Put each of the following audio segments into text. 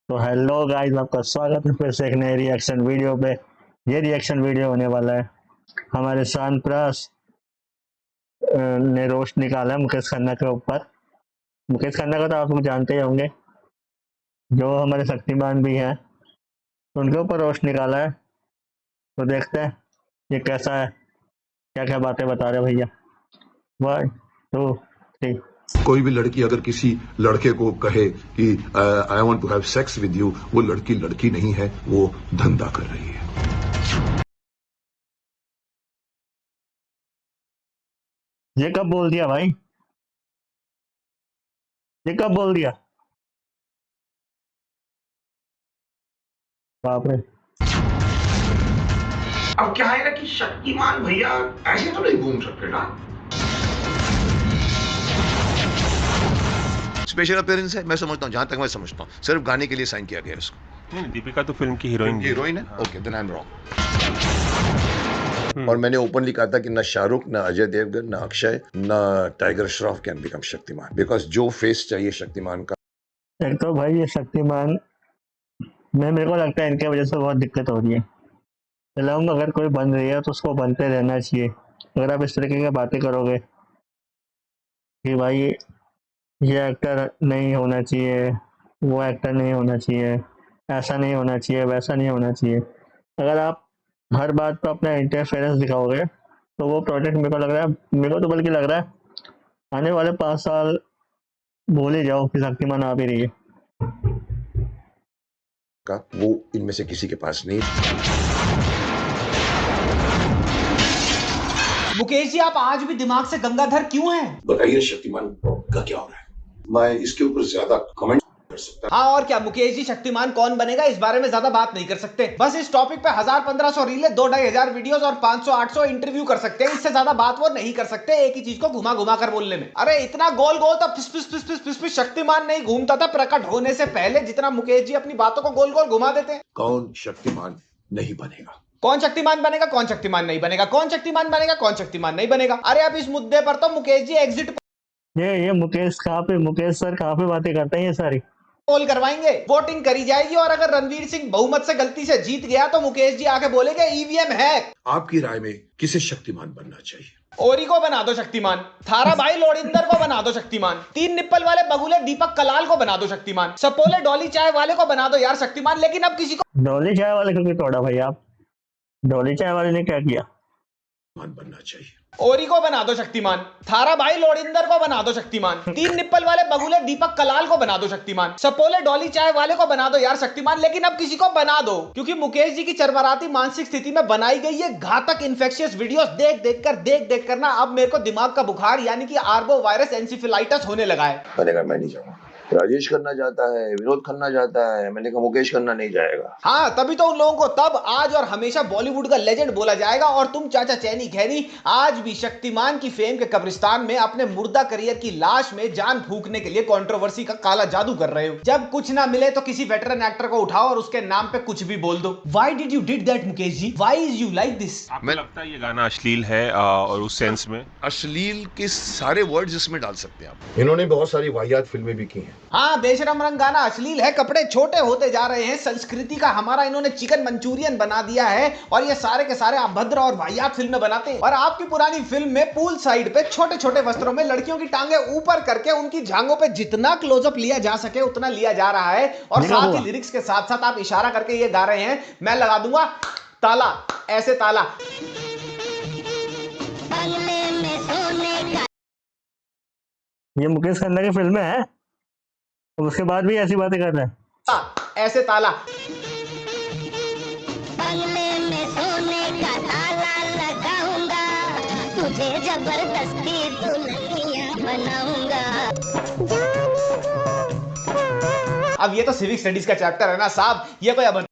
तो hello guys, आपका स्वागत है फिर से एक नए रिएक्शन वीडियो पे। ये रिएक्शन वीडियो होने वाला है हमारे शान प्रास ने रोस्ट निकाला है मुकेश खन्ना के ऊपर। मुकेश खन्ना को तो आप लोग जानते ही होंगे, जो हमारे शक्तिमान भी हैं, तो उनके ऊपर रोस्ट निकाला है। तो देखते हैं ये कैसा है, क्या क्या बातें बता रहे भैया। 1 2 3। कोई भी लड़की अगर किसी लड़के को कहे कि I want to have sex with you, वो लड़की लड़की नहीं है, वो धंधा कर रही है। ये कब बोल दिया भाई, ये कब बोल दिया? बाप रे। अब क्या है ना कि शक्तिमान भैया ऐसे तो नहीं घूम सकते ना। स्पेशल अपीयरेंस है, मैं समझता हूँ, जहां तक मैं समझता हूँ सिर्फ गाने के लिए साइन किया गया है उसको। नहीं, दीपिका तो फिल्म की हीरोइन है। Okay, then I am wrong. और मैंने ओपनली कहा था कि ना शाहरुख, ना अजय देवगन, ना अक्षय, ना tiger Shroff can become Shaktimaan, because जो फेस चाहिए शक्तिमान का। एक तो भाई ये शक्तिमान में मेरे को लगता है इनके वजह से बहुत दिक्कत हो रही है। फिल्म अगर कोई बन रही है तो उसको बनते रहना चाहिए। अगर आप इस तरीके की बातें करोगे कि भाई ये एक्टर नहीं होना चाहिए, वो एक्टर नहीं होना चाहिए, ऐसा नहीं होना चाहिए, वैसा नहीं होना चाहिए, अगर आप हर बात पर अपना इंटरफेरेंस दिखाओगे तो वो प्रोजेक्ट मेरे को लग रहा है, मेरे को तो बल्कि लग रहा है आने वाले 5 साल भूल ही जाओ कि शक्तिमान आ भी रही है। वो इनमें से किसी के पास नहीं। मुकेश जी, आप आज भी दिमाग से गंगाधर क्यों हैं? बताइए शक्तिमान का क्या हो रहा है? मैं इसके ऊपर ज्यादा कमेंट कर सकता। हाँ, और क्या मुकेश जी, शक्तिमान कौन बनेगा इस बारे में ज्यादा बात नहीं कर सकते। बस इस टॉपिक पे 1000-1500 रीले, 2-2500 वीडियोस और 500-800 इंटरव्यू कर सकते हैं। इससे ज्यादा बात वो नहीं कर सकते एक ही चीज को घुमा घुमा कर बोलने में। अरे इतना गोल गोल तो फिस शक्तिमान नहीं घूमता था प्रकट होने से पहले, जितना मुकेश जी अपनी बातों को गोल गोल घुमा देते हैं। कौन शक्तिमान नहीं बनेगा? कौन शक्तिमान बनेगा, कौन शक्तिमान नहीं बनेगा, कौन शक्तिमान बनेगा, कौन शक्तिमान नहीं बनेगा। अरे अब इस मुद्दे पर तो मुकेश जी एग्जिट ये मुकेश सर कहाँ पे बातें करते हैं ये सारी? पोल करवाएंगे, वोटिंग करी जाएगी, और अगर रणवीर सिंह बहुमत से गलती से जीत गया तो मुकेश जी आके बोलेंगे ईवीएम हैक। आपकी राय में किसे शक्तिमान बनना चाहिए? ओरी को बना दो शक्तिमान, थारा भाई लोडिंदर को बना दो शक्तिमान, 3 निप्पल वाले बगुले दीपक कलाल को बना दो शक्तिमान, सपोले डॉली चाय वाले को बना दो यार शक्तिमान। लेकिन अब किसी को डॉली चाय वाले को क्यों तोड़ा भाई आप? डॉली चाय वाले ने क्या किया? बनना चाहिए। ओरी को बना दो शक्तिमान, थारा भाई लोडिंदर को बना दो शक्तिमान, 3 निप्पल वाले बगुले दीपक कलाल को बना दो शक्तिमान, सपोले डॉली चाय वाले को बना दो यार शक्तिमान। लेकिन अब किसी को बना दो, क्योंकि मुकेश जी की चरमराती मानसिक स्थिति में बनाई गई ये घातक इन्फेक्शियस वीडियोस देख देख कर ना अब मेरे को दिमाग का बुखार यानी कि आर्बो वायरस एंसिफिलाइटिस होने लगा है। बनेगा, मैं नहीं जाऊंगा। राजेश खन्ना जाता है, विनोद खन्ना जाता है, मैंने कहा मुकेश खन्ना नहीं जाएगा। हाँ, तभी तो उन लोगों को तब, आज और हमेशा बॉलीवुड का लेजेंड बोला जाएगा। और तुम चाचा चैनी खैनी आज भी शक्तिमान की फेम के कब्रिस्तान में अपने मुर्दा करियर की लाश में जान फूकने के लिए कंट्रोवर्सी का काला जादू कर रहे हो। जब कुछ ना मिले तो किसी वेटरन एक्टर को उठाओ और उसके नाम पे कुछ भी बोल दो। Why did you did that Mukesh ji? Why is you like this? आपको लगता है ये गाना अश्लील है और उस सेंस में अश्लील के सारे वर्ड्स इसमें डाल सकते हैं आप। इन्होंने बहुत सारी वाहियात फिल्में भी की हैं। हाँ, बेशरम रंग गाना अश्लील है, कपड़े छोटे होते जा रहे हैं, संस्कृति का हमारा इन्होंने चिकन मंचूरियन बना दिया है, और ये सारे के सारे अभद्र और वाहियात फिल्में बनाते हैं। और आपकी पुरानी फिल्म में पूल साइड पे छोटे छोटे वस्त्रों में लड़कियों की टांगे ऊपर करके उनकी जांघों पे जितना क्लोजअप लिया जा सके उतना लिया जा रहा है, और साथ ही लिरिक्स के साथ साथ आप इशारा करके ये गा रहे हैं, मैं लगा दूंगा ताला, ऐसे ताला। ये मुकेश खन्ना की फिल्में हैं, उसके बाद भी ऐसी बातें कर रहे हैं। ऐसे ताला। बंगले में सोने का ताला लगाऊंगा, तुझे जबरदस्ती दुल्हनिया बनाऊंगा। अब ये तो सिविक स्टडीज का चैप्टर है ना साहब, ये कोई अब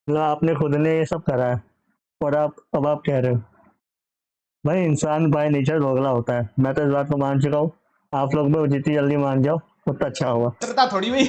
आपने खुद ने ये सब करा है और अब आप कह रहे हो। भाई इंसान बाय नेचर दोगला होता है, मैं तो इस बात को मान चुका हूँ। आप लोग भी जितनी जल्दी मान जाओ उतना अच्छा होगा। थोड़ी हुई।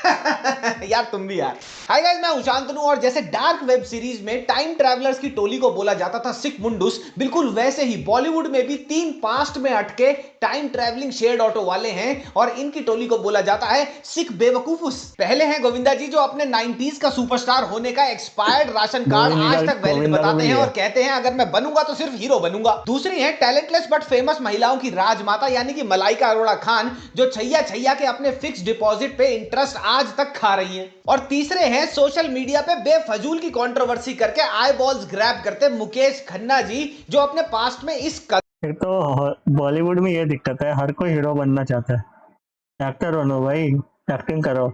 यार तुम भी यार। हाय गाइस, मैं हूं शांतनु और जैसे डार्क वेब सीरीज में टाइम ट्रैवलर्स की टोली को बोला जाता था सिक मुंडुस, बिल्कुल वैसे ही बॉलीवुड में भी 3 पास्ट में अटके टाइम ट्रैवलिंग शेयर्ड ऑटो वाले हैं और इनकी टोली को बोला जाता है सिक बेवकूफुस। पहले हैं गोविंदा जी, जो अपने 90s का सुपरस्टार होने का एक्सपायर्ड राशन कार्ड आज तक वैलिड बताते हैं और कहते हैं अगर मैं बनूंगा तो सिर्फ हीरो बनूंगा। दूसरी है टैलेंटलेस बट फेमस महिलाओं की राजमाता यानी कि मलाइका अरोड़ा खान, जो छैया छैया के अपने फिक्स डिपॉजिट पे इंटरेस्ट आज तक खा रही हैं। और तीसरे हैं सोशल मीडिया पे बेफजूल की कंट्रोवर्सी करके आई बॉल्स ग्रैब करते मुकेश खन्ना जी, जो अपने पास्ट में इस एक तो बॉलीवुड में ये दिक्कत है, हर कोई हीरो बनना चाहता है। एक्टर बनो भाई, एक्टिंग करो,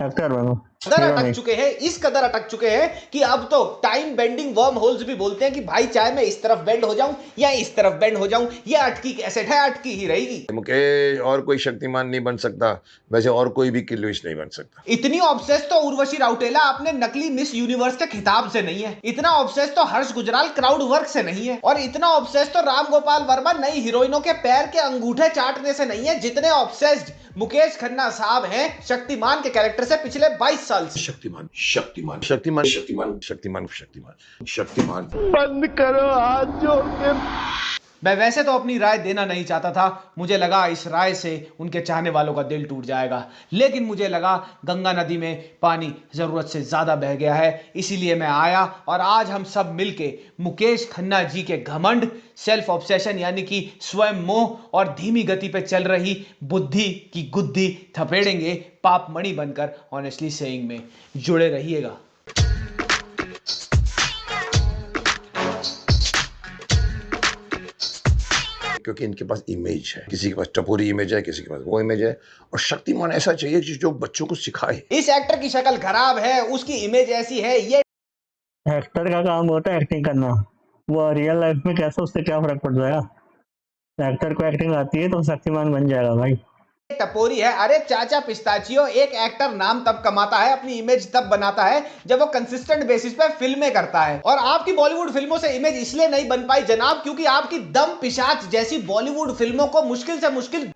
एक्टर बनो, कदर हीरो अटक नहीं। चुके हैं, इस कदर अटक चुके हैं कि अब तो टाइम बेंडिंग वर्म होल्स भी बोलते हैं कि भाई चाहे मैं इस तरफ बेंड हो जाऊं या इस तरफ बेंड हो जाऊं, ये अटकी कैसेट है, अटकी ही रहेगी। मुकेश और कोई शक्तिमान नहीं बन सकता, वैसे और कोई भी किल्विश नहीं बन सकता। इतनी ऑब्सेस तो उर्वशी राउटेला अपने नकली मिस यूनिवर्स के खिताब से नहीं है, इतना ऑब्सेस तो हर्ष गुजराल क्राउड वर्क से नहीं है, और इतना ऑब्सेस तो राम गोपाल वर्मा नई हीरोइनों के पैर के अंगूठे चाटने से नहीं है जितने ऑब्सेस्ड मुकेश खन्ना साहब हैं शक्तिमान के कैरेक्टर से पिछले 22 साल से। शक्तिमान शक्तिमान शक्तिमान शक्तिमान शक्तिमान शक्तिमान शक्तिमान मैं वैसे तो अपनी राय देना नहीं चाहता था, मुझे लगा इस राय से उनके चाहने वालों का दिल टूट जाएगा, लेकिन मुझे लगा गंगा नदी में पानी जरूरत से ज्यादा बह गया है, इसीलिए मैं आया और आज हम सब मिलके मुकेश खन्ना जी के घमंड, सेल्फ ऑब्सेशन यानी कि स्वयं मोह और धीमी गति पे चल रही बुद्धि की गुद्दी थपेड़ेंगे पाप मणि बनकर। ऑनेस्टली सेइंग में जुड़े रहिएगा। क्योंकि इनके पास इमेज है, किसी के पास टपोरी इमेज है, किसी के पास वो इमेज है, और शक्तिमान ऐसा चाहिए जो बच्चों को सिखाए। इस एक्टर की शक्ल खराब है, उसकी इमेज ऐसी है, ये एक्टर का काम होता है एक्टिंग करना, वो रियल लाइफ में कैसे, उससे क्या फर्क पड़ जाएगा। एक्टर को एक्टिंग आती है तो शक्तिमान बन जाएगा भाई। टपोरी है। अरे चाचा पिस्ताचियो, एक एक्टर नाम तब कमाता है, अपनी इमेज तब बनाता है जब वो कंसिस्टेंट बेसिस पे फिल्में करता है, और आपकी बॉलीवुड फिल्मों से इमेज इसलिए नहीं बन पाई जनाब क्योंकि आपकी दम पिशाच जैसी बॉलीवुड फिल्मों को मुश्किल से मुश्किल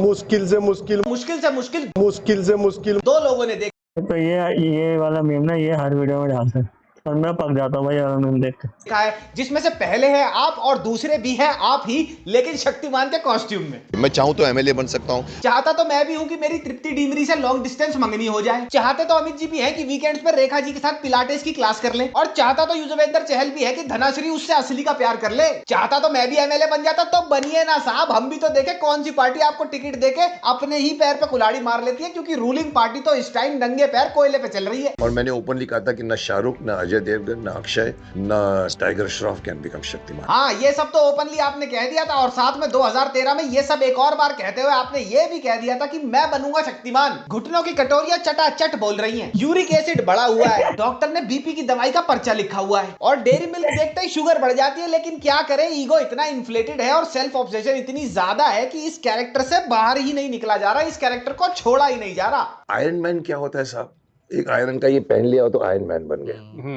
2 लोगों ने तो ये वाला मीम ना, ये हर वीडियो में डालते हैं और मैं पक जाता हूँ भाई वाला मीम देख के। देखा है, जिसमें से पहले है आप और दूसरे भी हैं आप ही, लेकिन शक्तिमान के कॉस्ट्यूम में। मैं चाहूँ तो एमएलए बन सकता हूँ। चाहता तो मैं भी हूं कि मेरी तृप्ति डिमरी से लॉन्ग डिस्टेंस मंगनी हो जाए, चाहते तो अमित जी भी हैं कि वीकेंड्स पर रेखा जी के साथ पिलाटेस की क्लास कर लें, और चाहता तो युजवेंद्र चहल भी है कि धनाश्री उससे असली का प्यार कर ले। चाहता तो मैं भी एमएलए बन जाता, तो बनिए ना साहब, हम भी तो देखे कौन सी पार्टी आपको टिकट देके अपने ही पैर पे कुल्हाड़ी मार लेती है, क्योंकि रूलिंग पार्टी तो इस टाइम नंगे पैर कोयले पे चल रही है। और मैंने ओपनली कहा था कि न शाहरुख, न अजय देवगन, न अक्षय, न tiger Shroff can become Shaktimaan. हाँ, ये सब तो ओपनली आपने कह दिया था, और साथ में 2013 में ये सब एक और बार कहते हुए आपने ये भी कह दिया था कि मैं बनूंगा शक्तिमान। घुटनों की कटोरियां चटाचट बोल रही हैं, यूरिक एसिड बढ़ा हुआ है, डॉक्टर ने बीपी की दवाई का पर्चा लिखा हुआ है, और डेयरी मिल्क देखते ही शुगर बढ़ जाती है, लेकिन क्या करें, ईगो इतना इन्फ्लेटेड है और सेल्फ ऑब्सेशन इतनी ज्यादा है कि इस कैरेक्टर से बाहर ही नहीं निकला जा रहा, इस कैरेक्टर को छोड़ा ही नहीं जा रहा। आयरन मैन क्या होता है साहब, एक आयरन का ये पहन लिया तो आयरन मैन बन गया।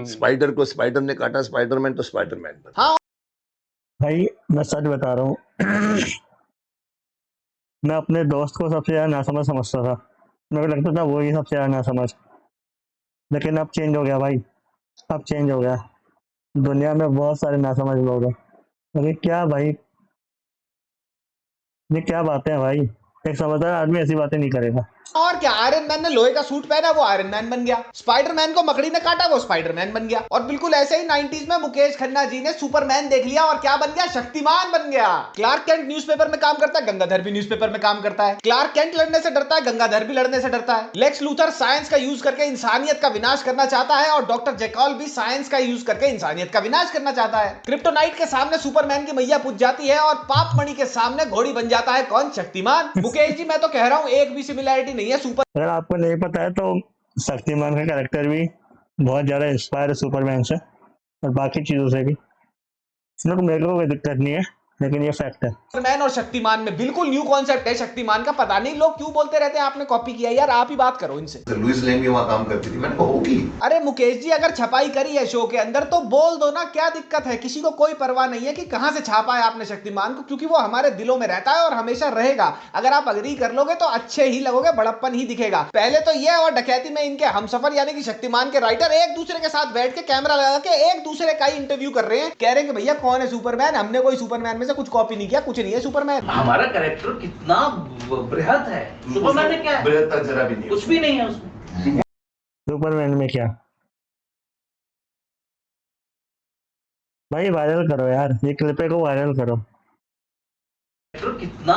स्पाइडर को स्पाइडर ने काटा, स्पाइडरमैन तो स्पाइडरमैन बन गया। हाँ, भाई मैं सच बता रहा हूँ मैं अपने दोस्त को सबसे ज्यादा नासमझ समझता था, मेरे को लगता था वो ही सबसे ज्यादा नासमझ, लेकिन अब चेंज हो गया भाई, अब चेंज हो गया। दुनिया में बहुत सारे नासमझ लोग हैं। अरे क्या भाई, ये क्या बातें हैं भाई, एक समझदार आदमी ऐसी बातें नहीं करेगा। और क्या, आयरन मैन ने लोहे का सूट पहना, वो आयरन मैन बन गया, स्पाइडरमैन को मकड़ी ने काटा, वो स्पाइडरमैन बन गया, और बिल्कुल ऐसे ही 90s में मुकेश खन्ना जी ने सुपरमैन देख लिया और क्या बन गया, शक्तिमान बन गया। क्लार्क कैंट न्यूज़पेपर में काम करता है, गंगाधर भी न्यूज़पेपर में काम करता है। क्लार्क कैंट लड़ने से डरता है, गंगाधर भी लड़ने से डरता है। लेक्स लूथर साइंस का यूज करके इंसानियत का विनाश करना चाहता है, और डॉक्टर जेकॉल भी साइंस का यूज करके इंसानियत का विनाश करना चाहता है। क्रिप्टोनाइट के सामने सुपरमैन की मैया पूज जाती है, और पाप मणि के सामने घोड़ी बन जाता है कौन, शक्तिमान। मुकेश जी मैं तो कह रहा हूं एक भी सिमिलैरिटी नहीं है सुपर। अगर आपको नहीं पता है तो शक्तिमान का कैरेक्टर भी बहुत ज्यादा इंस्पायर है सुपरमैन से और बाकी चीजों से भी। इसमें मेरे को कोई दिक्कत नहीं है, लेकिन ये फैक्ट है। सुपरमैन और शक्तिमान में बिल्कुल न्यू कॉन्सेप्ट है शक्तिमान का। पता नहीं लोग क्यों बोलते रहते हैं आपने कॉपी किया। यार आप ही बात करो इनसे। लुइस लेन भी वहां काम करती थी, मैंने कहा होगी। अरे मुकेश जी, अगर छपाई करी है शो के अंदर तो बोल दो ना, क्या दिक्कत है? किसी को कोई परवाह नहीं है कि कहां से छापा है आपने शक्तिमान को, क्योंकि वो हमारे दिलों में रहता है और हमेशा रहेगा। अगर आप अग्री कर लोगे तो अच्छे ही लगोगे, बड़प्पन ही दिखेगा। पहले तो ये और डकैती में इनके हमसफर यानी कि शक्तिमान के राइटर एक दूसरे के साथ बैठ के कैमरा लगा के एक दूसरे का ही इंटरव्यू कर रहे हैं। कह रहे हैं कि भैया कौन है सुपरमैन, हमने कोई सुपरमैन में से कुछ कॉपी नहीं किया, कुछ नहीं है सुपरमैन। हमारा कैरेक्टर कितना बृहद है, सुपरमैन में क्या है? बृहत्ता जरा भी नहीं, कुछ भी नहीं है उसमें। सुपरमैन में क्या भाई, वायरल करो यार, ये क्लिप को वायरल करो। कैरेक्टर कितना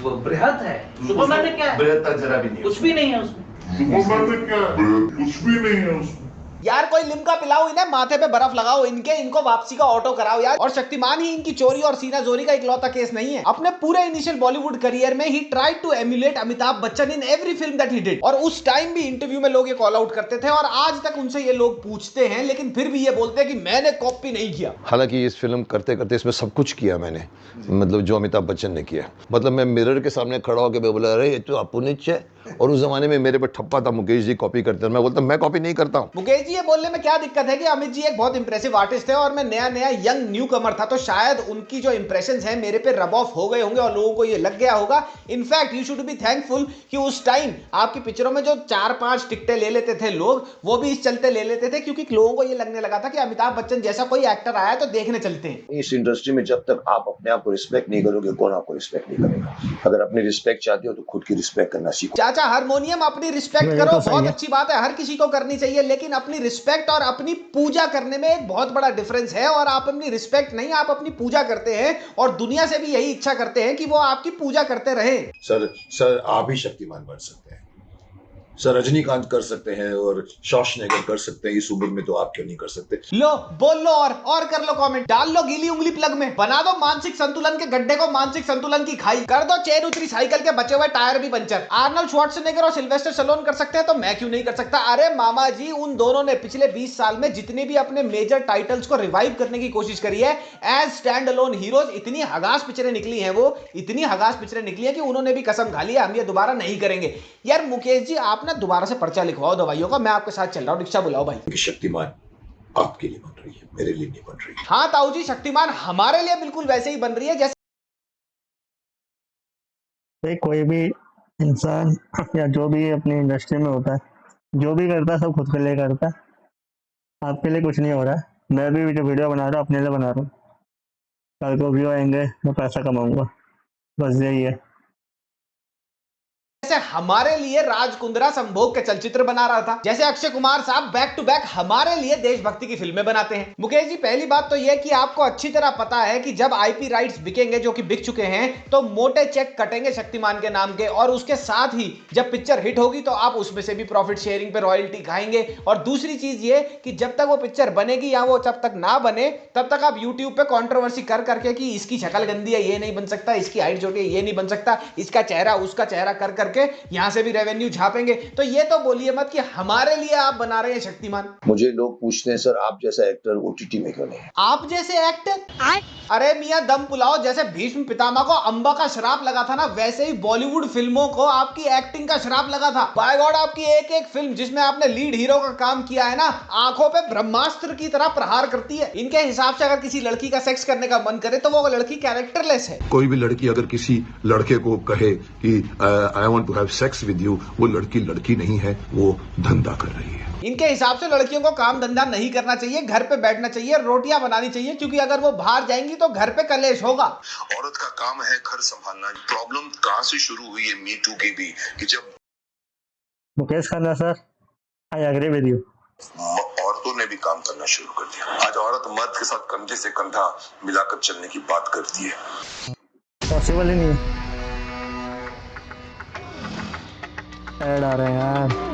बृहद है, सुपरमैन में क्या है? बृहत्ता जरा भी नहीं, कुछ भी नहीं है उसमें। यार कोई लिम्का पिलाओ इन्हें, माथे पे बर्फ लगाओ इनको वापसी का ऑटो कराओ यार। और शक्तिमान ही इनकी चोरी और सीना जोरी का इकलौता केस नहीं है। अपने पूरे इनिशियल बॉलीवुड करियर में ही tried to emulate Amitabh Bachchan in every film that he did. और उस टाइम भी इंटरव्यू में लोग ये कॉल आउट करते थे और आज तक उनसे ये लोग पूछते हैं, लेकिन फिर भी ये बोलते हैं कि मैंने कॉपी नहीं किया। हालांकि इस फिल्म करते करते इसमें सब कुछ किया मैंने, मतलब जो अमिताभ बच्चन ने किया। मतलब मैं मिरर के सामने खड़ा होकर मैं बोला, अरे ये तो अपुनिच है। और उस जमाने में मेरे पे ठप्पा था, मुकेश जी कॉपी करते हैं। मैं बोलता मैं कॉपी नहीं करता हूँ। मुकेश जी ये बोलने में क्या दिक्कत है कि अमित जी एक बहुत इंप्रेसिव आर्टिस्ट है और मैं नया यंग न्यू कमर था, तो शायद उनकी जो इंप्रेशंस है मेरे पे रब ऑफ हो गए होंगे और लोगों को ये लग गया होगा। In fact you should be thankful कि उस टाइम आपकी पिक्चरों में जो 4-5 टिकटें ले लेते थे लोग, वो भी इस चलते ले लेते थे क्योंकि लोगों को ये लगने लगा था कि अमिताभ बच्चन जैसा कोई एक्टर आया तो देखने चलते हैं। इस इंडस्ट्री में जब तक आप अपने आप को रिस्पेक्ट नहीं करोगे, कौन आपको रिस्पेक्ट नहीं करेगा। अगर अपनी रिस्पेक्ट चाहते हो तो खुद की रिस्पेक्ट करना सीखो। चाचा हारमोनियम अपनी रिस्पेक्ट ये करो, तो सही बहुत है। अच्छी बात है, हर किसी को करनी चाहिए, लेकिन अपनी रिस्पेक्ट और अपनी पूजा करने में एक बहुत बड़ा डिफरेंस है। और आप अपनी रिस्पेक्ट नहीं, आप अपनी पूजा करते हैं और दुनिया से भी यही इच्छा करते हैं कि वो आपकी पूजा करते रहे। सर आप ही शक्तिमान बन सकते हैं सर, रजनीकांत कर सकते हैं और शॉशनेगर कर सकते हैं, इस उम्र में तो आप क्यों नहीं कर सकते? लो बोल लो और कर लो कमेंट, डाल लो गीली उंगली प्लग में, बना दो मानसिक संतुलन के गड्ढे को मानसिक संतुलन की खाई, कर दो चेन उतरी साइकिल के बचे हुए टायर भी पंचर। आर्नल्ड श्वार्ज़नेगर और सिल्वेस्टर स्टैलोन कर सकते हैं तो मैं क्यों नहीं कर सकता? अरे मामा जी, उन दोनों ने पिछले 20 साल में जितने भी अपने मेजर टाइटल्स को रिवाइव करने की कोशिश करी है एज स्टैंड अलोन हीरोज, इतनी हगास पिक्चरें निकली हैं, वो इतनी हगास पिक्चरें निकली है कि उन्होंने भी कसम खा ली है हम ये दोबारा नहीं करेंगे। यार मुकेश जी, आप ना दोबारा से पर्चा लिखवाओ दवाइयों का, मैं आपके साथ चल रहा हूँ, रिक्शा बुलाओ भाई। कि शक्तिमान आपके लिए बन रही है, मेरे लिए नहीं बन रही। हाँ ताऊ जी, शक्तिमान हमारे लिए बिल्कुल वैसे ही बन रही है जैसे भाई कोई भी इंसान या जो भी अपनी इंडस्ट्री में होता है, जो भी करता है सब खुद के लिए करता है, आपके लिए कुछ नहीं हो रहा है। मैं भी जो वीडियो बना रहा हूँ अपने लिए बना रहा हूँ, कल को व्यू आएंगे मैं पैसा कमाऊंगा, बस यही है। जैसे हमारे लिए राज कुंद्रा संभोग के चलचित्र बना रहा था, जैसे अक्षय कुमार साहब बैक टू बैक हमारे लिए देशभक्ति की फिल्में बनाते हैं। मुकेश जी, पहली बात तो यह कि आपको अच्छी तरह पता है कि जब आईपी राइट्स बिकेंगे, जो कि बिक चुके हैं, तो मोटे चेक कटेंगे शक्तिमान के नाम के, और उसके साथ ही जब पिक्चर हिट होगी तो आप उसमें से भी प्रॉफिट शेयरिंग पे रॉयल्टी खाएंगे। और दूसरी चीज ये कि जब तक वो पिक्चर बनेगी या वो जब तक ना बने तब तक आप यूट्यूब पे कंट्रोवर्सी कर करके कि इसकी शक्ल गंदी है ये नहीं बन सकता, इसकी हाइट छोटी है ये नहीं बन सकता, इसका चेहरा उसका चेहरा कर करके यहां से भी रेवेन्यू छापेंगे। तो ये तो बोलिए मत कि हमारे लिए आप बना रहे हैं शक्तिमान। मुझे लोग पूछते हैं सर आप जैसा एक्टर ओटीटी में क्यों नहीं है? आप जैसे एक्टर? अरे मियां दम पुलाओ, जैसे भीष्म पितामह को अंबा का श्राप लगा था ना, वैसे ही बॉलीवुड फिल्मों को आपकी एक्टिंग का श्राप लगा था। बाय गॉड, आपकी एक एक फिल्म जिसमें आपने लीड हीरो का काम किया है ना, आंखों पे ब्रह्मास्त्र की तरह प्रहार करती है। इनके हिसाब से अगर किसी लड़की का सेक्स करने का मन करे तो वो लड़की कैरेक्टरलेस है। कोई भी लड़की अगर किसी लड़के को कहे कि I want to have sex with you, वो लड़की लड़की नहीं है, वो धंधा कर रही है। इनके हिसाब से लड़कियों को काम धंधा नहीं करना चाहिए, घर पे बैठना चाहिए, रोटियां बनानी चाहिए, क्योंकि अगर वो बाहर जाएंगी तो घर पे कलेश होगा। औरत का काम है घर संभालना। प्रॉब्लम कहां से शुरू हुई है मी टू की भी, कि जब Mukesh Khanna sir, I agree with you. औरतों ने भी काम करना शुरू कर दिया। आज औरत मर्द के साथ कंधे से कंधा मिलाकर चलने की बात करती है। पॉसिबल ही नहीं है। ऐड आ रहे हैं यार।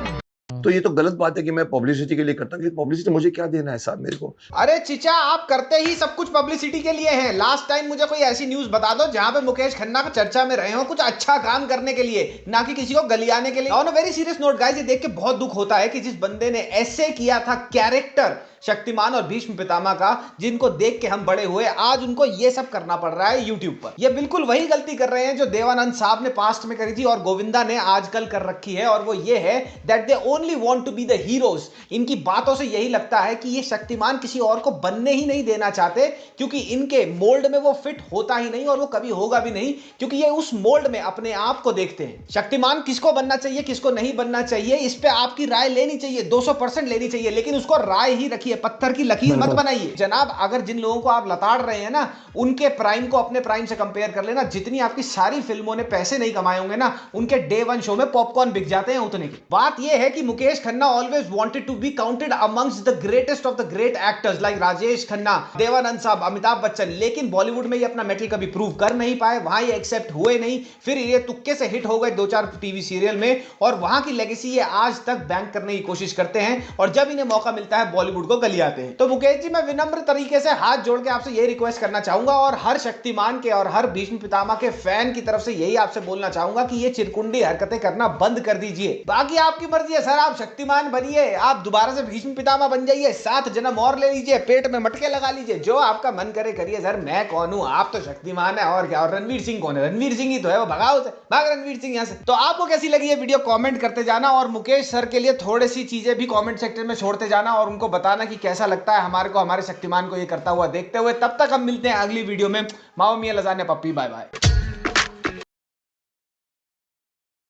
तो ये तो गलत बात है कि मैं पब्लिसिटी के लिए करता हूँ। पब्लिसिटी मुझे क्या देना है साहब मेरे को? अरे चिचा, आप करते ही सब कुछ पब्लिसिटी के लिए हैं। लास्ट टाइम मुझे कोई ऐसी न्यूज बता दो जहां पे मुकेश खन्ना का चर्चा में रहे हो कुछ अच्छा काम करने के लिए, ना कि किसी को गलियाने के लिए। On a very serious note guys, ये देख के बहुत दुख होता है कि जिस बंदे ने ऐसे किया था कैरेक्टर शक्तिमान और भीष्म पितामह का, जिनको देख के हम बड़े हुए, आज उनको ये सब करना पड़ रहा है यूट्यूब पर। ये बिल्कुल वही गलती कर रहे हैं जो देवानंद साहब ने पास्ट में करी थी और गोविंदा ने आजकल कर रखी है, और वो ये है that they only want to be the heroes. इनकी बातों से यही लगता है कि ये शक्तिमान किसी और को बनने ही नहीं देना चाहते, क्योंकि इनके मोल्ड में वो फिट होता ही नहीं और वो कभी होगा भी नहीं, क्योंकि ये उस मोल्ड में अपने आप को देखते हैं। शक्तिमान किसको बनना चाहिए, किसको नहीं बनना चाहिए, इस पे आपकी राय लेनी चाहिए, 200% लेनी चाहिए, लेकिन उसको राय ही रखिए, पत्थर की लकीर मत बनाइए। जनाब, अगर जिन लोगों को आप लताड़ रहे हैं ना, उनके प्राइम को अपने प्राइम से कंपेयर कर लेना। जितनी आपकी सारी फिल्मों ने पैसे नहीं कमाए होंगे ना, उनके डे 1 शो में पॉपकॉर्न बिक जाते हैं उतने की। बात यह है कि Mukesh Khanna always wanted to be counted amongst the greatest of the great actors like Rajesh Khanna, Dev Anand साहब, अमिताभ बच्चन, लेकिन बॉलीवुड में ये अपना मेटल कभी प्रूव कर नहीं पाए, वहां ये एक्सेप्ट हुए नहीं, फिर ये तुक्के से हिट हो गए 2-4 टीवी सीरियल में, और वहां की लेगेसी ये आज तक बैंक करने की कोशिश करते हैं, और जब इन्हें मौका मिलता है बॉलीवुड को गलियाते हैं। तो मुकेश जी, मैं विनम्र तरीके से हाथ जोड़ के आपसे यही रिक्वेस्ट करना चाहूंगा, और हर शक्तिमान के और हर भीष्म पितामह के फैन की तरफ से यही आपसे बोलना चाहूंगा कि ये चिरकुंडी हरकतें करना बंद कर दीजिए। बाकी आपकी मर्जी है सर, आप शक्तिमान बनिए, आप दोबारा से भीष्म पितामह बन जाइए, 7 जन्म और ले लीजिए, पेट में मटके लगा लीजिए, जो आपका मन करे करिए सर, मैं कौन हूं, आप तो शक्तिमान है और क्या। और रणवीर सिंह कौन है, रणवीर सिंह ही तो है, वो भगाओ से, भाग रणवीर सिंह यहां से। तो आपको कैसी लगी ये वीडियो कमेंट करते जाना, और मुकेश सर के लिए थोड़ी सी चीजें भी कमेंट सेक्शन में छोड़ते जाना, और उनको बताना कि कैसा लगता है हमारे को हमारे शक्तिमान को ये करता हुआ देखते हुए। तब तक हम मिलते हैं अगली वीडियो में। माओ मियां लजाने पप्पी, बाय बाय।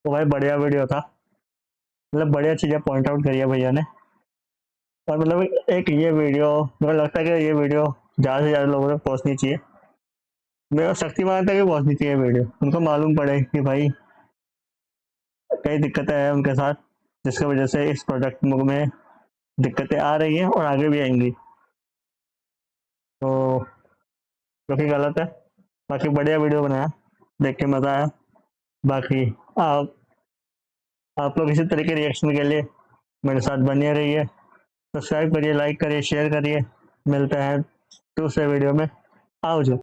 तो भाई बढ़िया वीडियो था, मतलब बढ़िया चीज़ें पॉइंट आउट करी है भैया ने। और मतलब एक ये वीडियो, मुझे लगता है कि ये वीडियो ज़्यादा से ज़्यादा लोगों तक पहुँचनी चाहिए, मेरा शक्तिमान तक भी पहुँचनी चाहिए वीडियो, उनको मालूम पड़े कि भाई कई दिक्कतें हैं उनके साथ, जिसकी वजह से इस प्रोडक्ट में दिक्कतें आ रही हैं और आगे भी आएंगी, तो जो कि गलत है। बाकी बढ़िया वीडियो बनाया, देख के मज़ा आया। बाकी आप लोग इसी तरह के रिएक्शन के लिए मेरे साथ बने रहिए, सब्सक्राइब करिए, लाइक करिए, शेयर करिए। मिलते हैं दूसरे वीडियो में। आओ जो।